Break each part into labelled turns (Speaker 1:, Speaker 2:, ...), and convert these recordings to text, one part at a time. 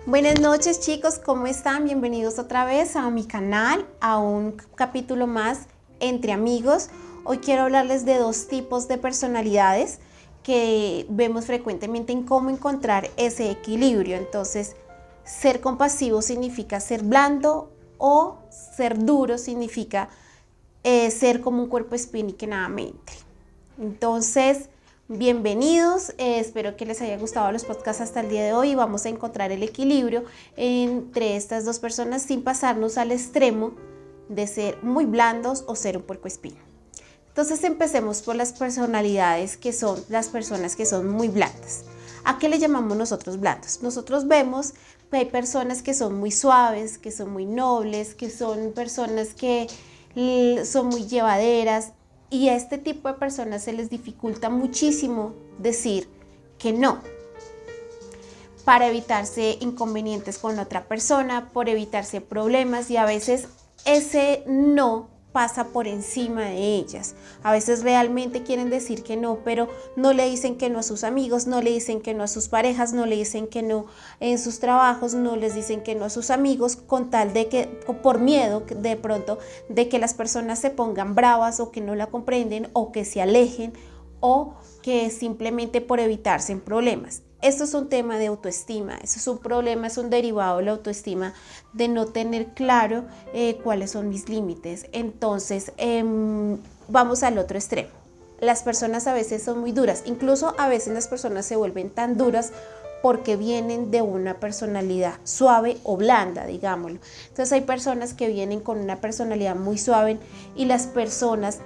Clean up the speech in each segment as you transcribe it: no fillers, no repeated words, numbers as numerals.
Speaker 1: Buenas noches chicos, ¿cómo están? Bienvenidos otra vez a mi canal, a un capítulo más entre amigos. Hoy quiero hablarles de dos tipos de personalidades que vemos frecuentemente en cómo encontrar ese equilibrio. Entonces, ser compasivo significa ser blando o ser duro significa ser como un cuerpo espín y que nada mente. Entonces, bienvenidos, espero que les haya gustado los podcasts hasta el día de hoy y vamos a encontrar el equilibrio entre estas dos personas sin pasarnos al extremo de ser muy blandos o ser un puercoespín. Entonces empecemos por las personalidades que son las personas que son muy blandas. ¿A qué le llamamos nosotros blandos? Nosotros vemos que hay personas que son muy suaves, que son muy nobles, que son personas que son muy llevaderas, y a este tipo de personas se les dificulta muchísimo decir que no, para evitarse inconvenientes con otra persona, por evitarse problemas, y a veces ese no pasa por encima de ellas. A veces realmente quieren decir que no, pero no le dicen que no a sus amigos, no le dicen que no a sus parejas, no le dicen que no en sus trabajos, no les dicen que no a sus amigos, con tal de que, por miedo de pronto, de que las personas se pongan bravas o que no la comprenden o que se alejen o que simplemente por evitarse en problemas. Esto es un tema de autoestima, eso es un problema, es un derivado de la autoestima, de no tener claro cuáles son mis límites. Entonces, vamos al otro extremo. Las personas a veces son muy duras, incluso a veces las personas se vuelven tan duras porque vienen de una personalidad suave o blanda, digámoslo. Entonces hay personas que vienen con una personalidad muy suave y las externas,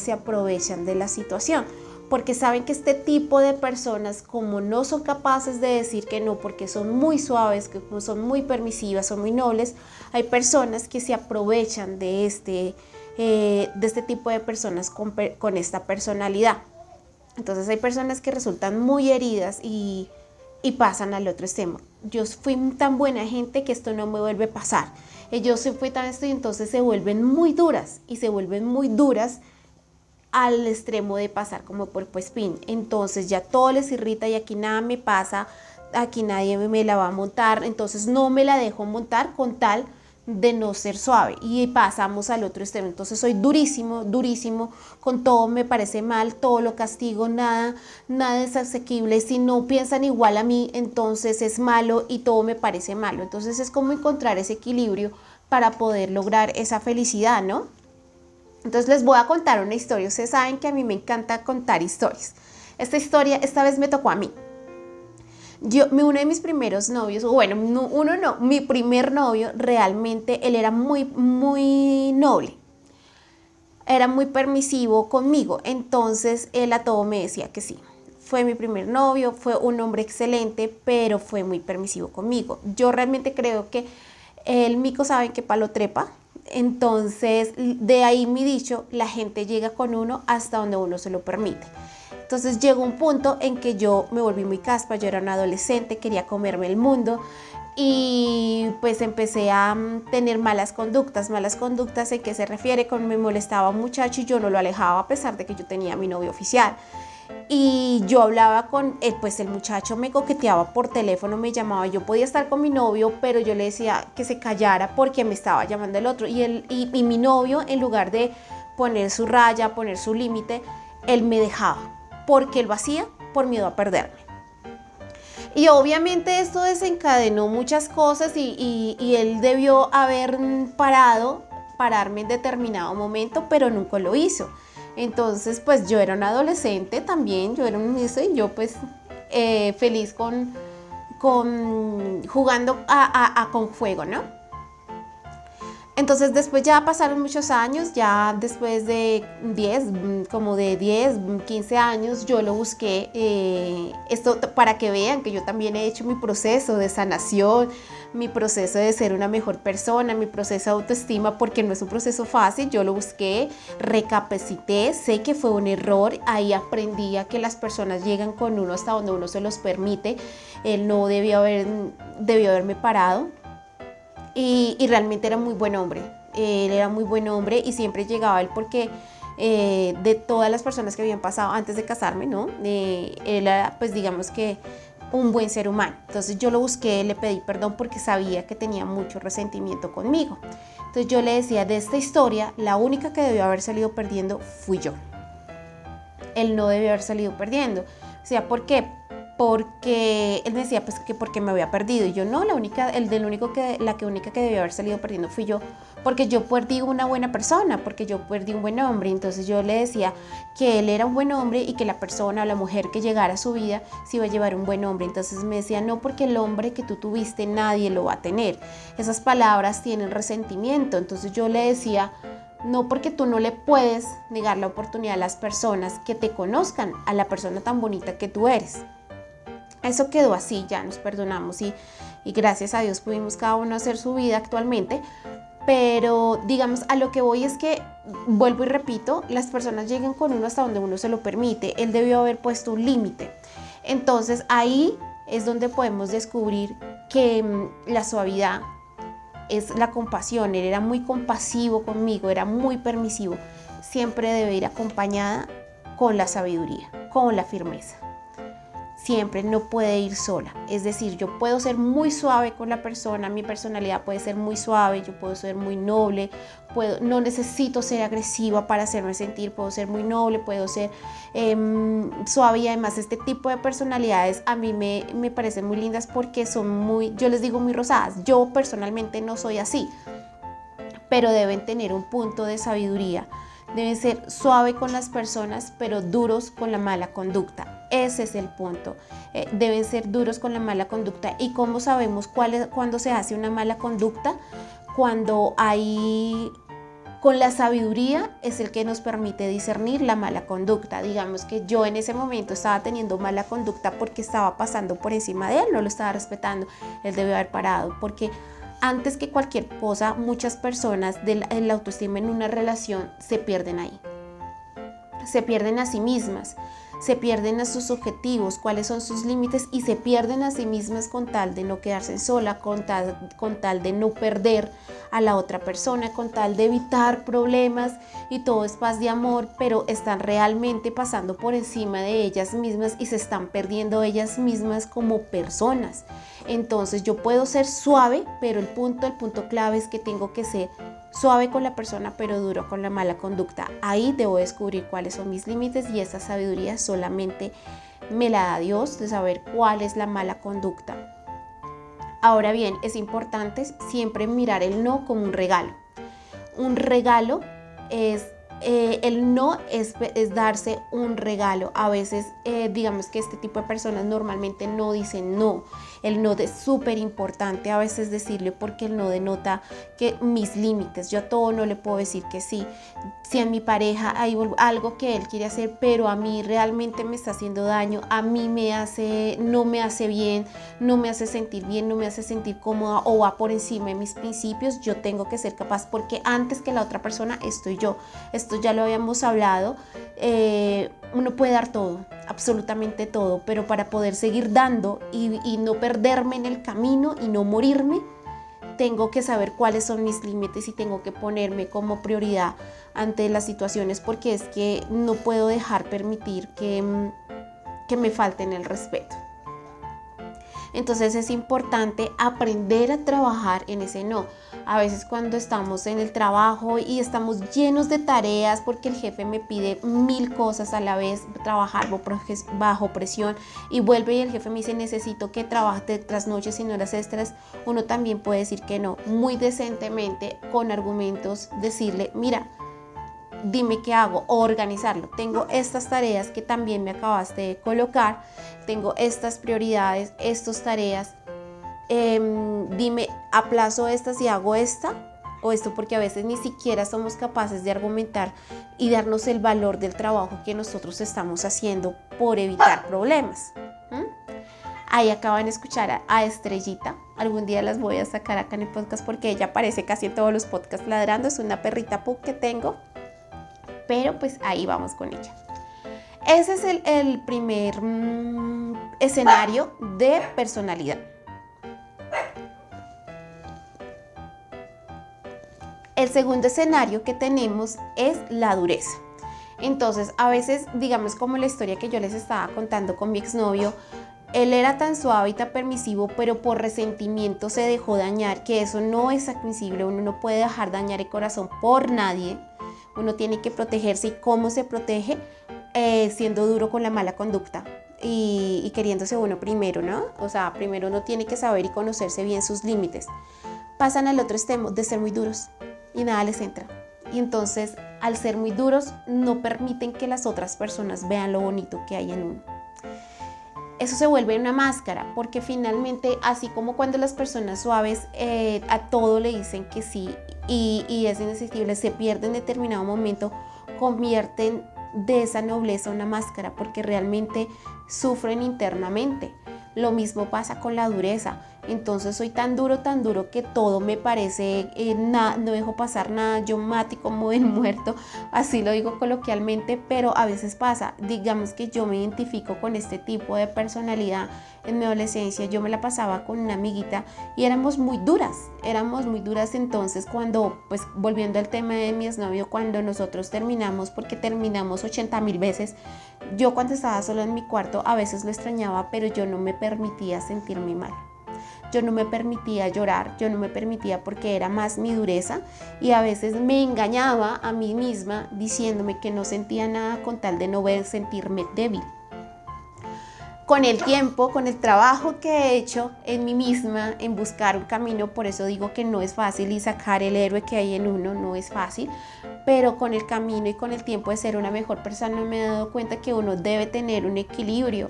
Speaker 1: se aprovechan de la situación, porque saben que este tipo de personas, como no son capaces de decir que no, porque son muy suaves, que son muy permisivas, son muy nobles, hay personas que se aprovechan de este tipo de personas con esta personalidad. Entonces hay personas que resultan muy heridas y pasan al otro extremo. Yo fui tan buena gente que esto no me vuelve a pasar. Yo fui tan esto, y entonces se vuelven muy duras y se vuelven muy duras al extremo de pasar como puercoespín. Entonces ya todo les irrita y aquí nada me pasa, aquí nadie me la va a montar, entonces no me la dejo montar con tal de no ser suave, y pasamos al otro extremo. Entonces soy durísimo, durísimo, con todo me parece mal, todo lo castigo, nada es asequible, si no piensan igual a mí, entonces es malo y todo me parece malo. Entonces es como encontrar ese equilibrio para poder lograr esa felicidad, ¿no? Entonces les voy a contar una historia. Ustedes saben que a mí me encanta contar historias. Esta historia esta vez me tocó a mí. Uno de mis primeros novios, bueno, mi primer novio, realmente él era muy, muy noble. Era muy permisivo conmigo, entonces él a todo me decía que sí. Fue mi primer novio, fue un hombre excelente, pero fue muy permisivo conmigo. Yo realmente creo que el mico sabe que palo trepa. Entonces, de ahí mi dicho, la gente llega con uno hasta donde uno se lo permite. Entonces llegó un punto en que yo me volví muy caspa, yo era una adolescente, quería comerme el mundo y pues empecé a tener malas conductas. ¿En qué se refiere? Con me molestaba un muchacho y yo no lo alejaba a pesar de que yo tenía mi novio oficial. Y yo hablaba con él, pues el muchacho me coqueteaba por teléfono, me llamaba, yo podía estar con mi novio, pero yo le decía que se callara porque me estaba llamando el otro. Y mi novio, en lugar de poner su raya, poner su límite, él me dejaba, porque él lo hacía por miedo a perderme. Y obviamente esto desencadenó muchas cosas y él debió haber pararme en determinado momento, pero nunca lo hizo. Entonces, pues yo era una adolescente también, yo era un niño y yo pues feliz con jugando con fuego, ¿no? Entonces después ya pasaron muchos años, ya después de 10, 15 años, yo lo busqué, esto para que vean que yo también he hecho mi proceso de sanación, mi proceso de ser una mejor persona, mi proceso de autoestima, porque no es un proceso fácil. Yo lo busqué, recapacité, sé que fue un error, ahí aprendí a que las personas llegan con uno hasta donde uno se los permite. Él no debió haberme parado. Y realmente era muy buen hombre, él era muy buen hombre y siempre llegaba él porque de todas las personas que habían pasado antes de casarme, ¿no? Él era, pues digamos que un buen ser humano. Entonces yo lo busqué, le pedí perdón porque sabía que tenía mucho resentimiento conmigo. Entonces yo le decía, de esta historia, la única que debió haber salido perdiendo fui yo. Él no debió haber salido perdiendo. O sea, ¿por qué? Porque él me decía, pues, que porque me había perdido. Y yo, no, la única que debió haber salido perdiendo fui yo. Porque yo perdí una buena persona, porque yo perdí un buen hombre. Entonces yo le decía que él era un buen hombre y que la persona o la mujer que llegara a su vida se iba a llevar un buen hombre. Entonces me decía, no, porque el hombre que tú tuviste nadie lo va a tener. Esas palabras tienen resentimiento. Entonces yo le decía, no, porque tú no le puedes negar la oportunidad a las personas que te conozcan, a la persona tan bonita que tú eres. Eso quedó así, ya nos perdonamos y gracias a Dios pudimos cada uno hacer su vida actualmente. Pero digamos, a lo que voy es que, vuelvo y repito, las personas llegan con uno hasta donde uno se lo permite. Él debió haber puesto un límite. Entonces ahí es donde podemos descubrir que la suavidad es la compasión. Él era muy compasivo conmigo, era muy permisivo. Siempre debe ir acompañada con la sabiduría, con la firmeza. Siempre no puede ir sola. Es decir, yo puedo ser muy suave con la persona, mi personalidad puede ser muy suave, yo puedo ser muy noble, no necesito ser agresiva para hacerme sentir, puedo ser muy noble, puedo ser suave, y además este tipo de personalidades a mí me parecen muy lindas porque son muy, yo les digo, muy rosadas. Yo personalmente no soy así, pero deben tener un punto de sabiduría. Deben ser suave con las personas, pero duros con la mala conducta. Ese es el punto. Deben ser duros con la mala conducta. ¿Y cómo sabemos cuándo se hace una mala conducta? Cuando con la sabiduría es el que nos permite discernir la mala conducta. Digamos que yo en ese momento estaba teniendo mala conducta porque estaba pasando por encima de él, no lo estaba respetando. Él debió haber parado, porque antes que cualquier cosa, muchas personas de la autoestima en una relación se pierden ahí. Se pierden a sí mismas, se pierden a sus objetivos, cuáles son sus límites, y se pierden a sí mismas con tal de no quedarse sola, con tal de no perder a la otra persona, con tal de evitar problemas, y todo es paz y amor, pero están realmente pasando por encima de ellas mismas y se están perdiendo ellas mismas como personas. Entonces yo puedo ser suave, pero el punto clave es que tengo que ser suave con la persona, pero duro con la mala conducta. Ahí debo descubrir cuáles son mis límites, y esa sabiduría solamente me la da Dios, de saber cuál es la mala conducta. Ahora bien, es importante siempre mirar el no como un regalo. Un regalo es, el no es darse un regalo. A veces, digamos que este tipo de personas normalmente no dicen no. El no es súper importante a veces decirle, porque el no denota que mis límites. Yo a todo no le puedo decir que sí. Si en mi pareja hay algo que él quiere hacer, pero a mí realmente me está haciendo daño, a mí no me hace bien, no me hace sentir bien, no me hace sentir cómoda, o va por encima de mis principios, yo tengo que ser capaz, porque antes que la otra persona estoy yo. Esto ya lo habíamos hablado. Uno puede dar todo, absolutamente todo, pero para poder seguir dando y no perderme en el camino y no morirme, tengo que saber cuáles son mis límites y tengo que ponerme como prioridad ante las situaciones, porque es que no puedo permitir que me falten el respeto. Entonces es importante aprender a trabajar en ese no. A veces cuando estamos en el trabajo y estamos llenos de tareas porque el jefe me pide 1000 cosas a la vez, trabajar bajo presión, y vuelve y el jefe me dice, necesito que trabaje trasnoches y horas extras, uno también puede decir que no, muy decentemente, con argumentos, decirle, mira, dime qué hago, o organizarlo. Tengo estas tareas que también me acabaste de colocar, tengo estas prioridades, estas tareas, dime, aplazo estas y hago esta o esto, porque a veces ni siquiera somos capaces de argumentar y darnos el valor del trabajo que nosotros estamos haciendo por evitar problemas. Ahí acaban de escuchar a Estrellita. Algún día las voy a sacar acá en el podcast porque ella aparece casi en todos los podcasts ladrando. Es una perrita pug que tengo. Pero pues ahí vamos con ella. Ese es el primer escenario de personalidad. El segundo escenario que tenemos es la dureza. Entonces, a veces, digamos como la historia que yo les estaba contando con mi exnovio, él era tan suave y tan permisivo, pero por resentimiento se dejó dañar, que eso no es admisible. Uno no puede dejar dañar el corazón por nadie. Uno tiene que protegerse. ¿Y cómo se protege? Siendo duro con la mala conducta y queriéndose uno primero, ¿no? O sea, primero uno tiene que saber y conocerse bien sus límites. Pasan al otro extremo de ser muy duros y nada les entra. Y entonces, al ser muy duros, no permiten que las otras personas vean lo bonito que hay en uno. Eso se vuelve una máscara, porque finalmente, así como cuando las personas suaves a todo le dicen que sí y es indescriptible, se pierde en determinado momento, convierten de esa nobleza una máscara, porque realmente sufren internamente. Lo mismo pasa con la dureza. Entonces soy tan duro que todo me parece, no dejo pasar nada, yo mate como el muerto, así lo digo coloquialmente, pero a veces pasa. Digamos que yo me identifico con este tipo de personalidad. En mi adolescencia yo me la pasaba con una amiguita y éramos muy duras. Entonces cuando, pues volviendo al tema de mi exnovio, cuando nosotros terminamos, porque terminamos 80,000 veces, yo cuando estaba sola en mi cuarto a veces lo extrañaba, pero yo no me permitía sentirme mal. Yo no me permitía llorar, yo no me permitía, porque era más mi dureza, y a veces me engañaba a mí misma diciéndome que no sentía nada con tal de no sentirme débil. Con el tiempo, con el trabajo que he hecho en mí misma, en buscar un camino, por eso digo que no es fácil, y sacar el héroe que hay en uno no es fácil, pero con el camino y con el tiempo de ser una mejor persona me he dado cuenta que uno debe tener un equilibrio.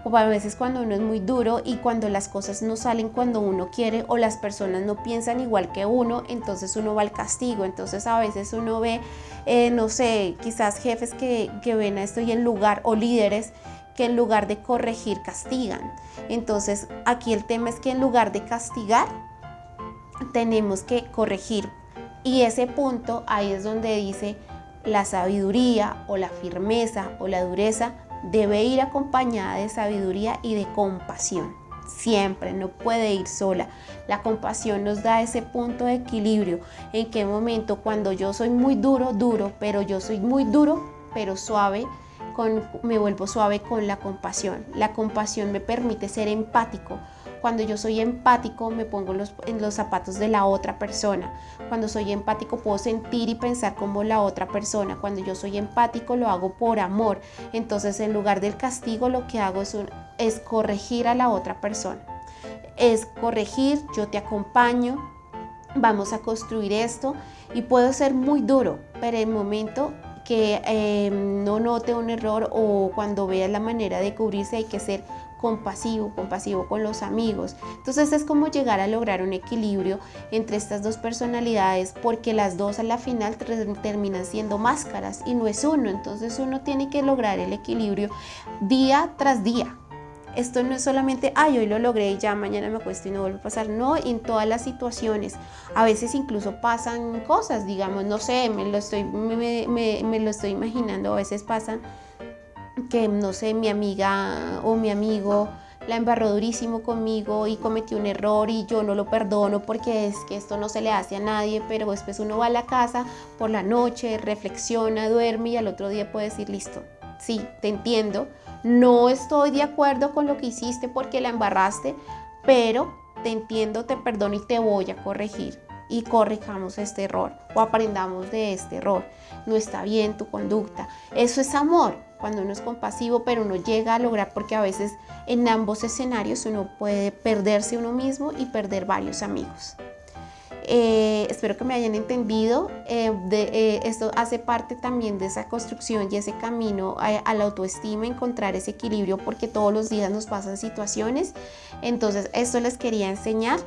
Speaker 1: O a veces cuando uno es muy duro y cuando las cosas no salen cuando uno quiere, o las personas no piensan igual que uno, entonces uno va al castigo. Entonces a veces uno ve, no sé, quizás jefes que ven a esto y en lugar, o líderes que en lugar de corregir castigan. Entonces aquí el tema es que en lugar de castigar tenemos que corregir, y ese punto ahí es donde dice la sabiduría o la firmeza o la dureza debe ir acompañada de sabiduría y de compasión. Siempre, no puede ir sola. La compasión nos da ese punto de equilibrio. ¿En qué momento? Cuando yo soy muy duro, pero yo soy muy duro, pero suave, me vuelvo suave con la compasión. La compasión me permite ser empático. Cuando yo soy empático, me pongo en los zapatos de la otra persona. Cuando soy empático, puedo sentir y pensar como la otra persona. Cuando yo soy empático, lo hago por amor. Entonces, en lugar del castigo, lo que hago es corregir a la otra persona. Es corregir, yo te acompaño, vamos a construir esto, y puedo ser muy duro, pero en el momento que no note un error, o cuando vea la manera de cubrirse, hay que ser compasivo con los amigos. Entonces es como llegar a lograr un equilibrio entre estas dos personalidades, porque las dos a la final terminan siendo máscaras y no es uno. Entonces uno tiene que lograr el equilibrio día tras día. Esto no es solamente, hoy lo logré y ya mañana me acuesto y no vuelve a pasar. No, en todas las situaciones. A veces incluso pasan cosas, digamos, no sé, me lo estoy imaginando. A veces pasan que, no sé, mi amiga o mi amigo la embarró durísimo conmigo y cometió un error y yo no lo perdono, porque es que esto no se le hace a nadie, pero después uno va a la casa por la noche, reflexiona, duerme y al otro día puede decir, listo, sí, te entiendo, no estoy de acuerdo con lo que hiciste porque la embarraste, pero te entiendo, te perdono y te voy a corregir, y corrijamos este error o aprendamos de este error. No está bien tu conducta. Eso es amor, cuando uno es compasivo, pero uno llega a lograr, porque a veces en ambos escenarios uno puede perderse uno mismo y perder varios amigos. Espero que me hayan entendido. Esto hace parte también de esa construcción y ese camino a la autoestima, encontrar ese equilibrio, porque todos los días nos pasan situaciones. Entonces esto les quería enseñar.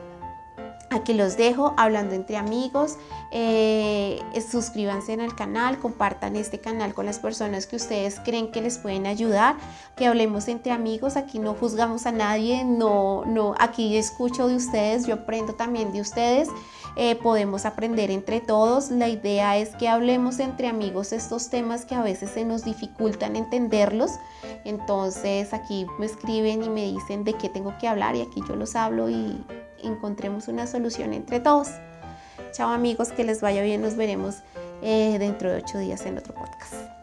Speaker 1: Aquí los dejo hablando entre amigos. Suscríbanse al canal, compartan este canal con las personas que ustedes creen que les pueden ayudar, que hablemos entre amigos. Aquí no juzgamos a nadie, aquí escucho de ustedes, yo aprendo también de ustedes. Podemos aprender entre todos. La idea es que hablemos entre amigos estos temas que a veces se nos dificultan entenderlos. Entonces aquí me escriben y me dicen de qué tengo que hablar, y aquí yo los hablo y encontremos una solución entre todos. Chao amigos, que les vaya bien, nos veremos dentro de 8 días en otro podcast.